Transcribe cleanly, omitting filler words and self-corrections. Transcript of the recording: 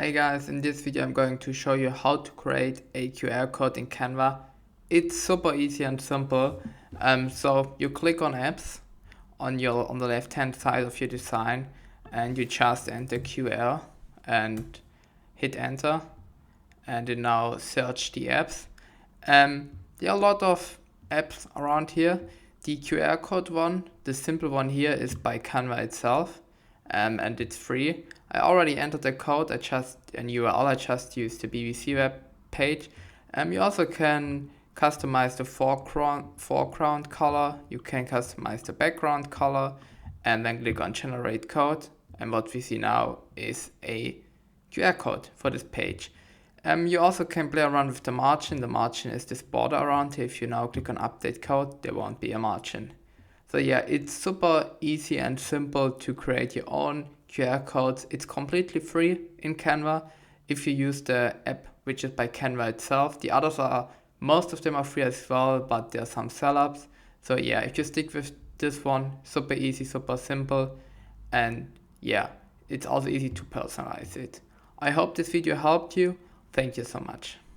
Hey guys, in this video I'm going to show you how to create a QR code in Canva. It's super easy and simple. So you click on apps on the left hand side of your design and you just enter QR and hit enter and you now search the apps. There are a lot of apps around here. The QR code one, the simple one here, is by Canva itself. And it's free. I already entered the code. A URL. I just used the BBC web page. You also can customize the foreground color. You can customize the background color, and then click on generate code. And what we see now is a QR code for this page. You also can play around with the margin. The margin is this border around here. If you now click on update code, there won't be a margin. So yeah, it's super easy and simple to create your own QR codes. It's completely free in Canva if you use the app which is by Canva itself. The others most of them are free as well, but there are some sell-ups. So yeah, if you stick with this one, super easy, super simple, and yeah, it's also easy to personalize it. I hope this video helped you. Thank you so much.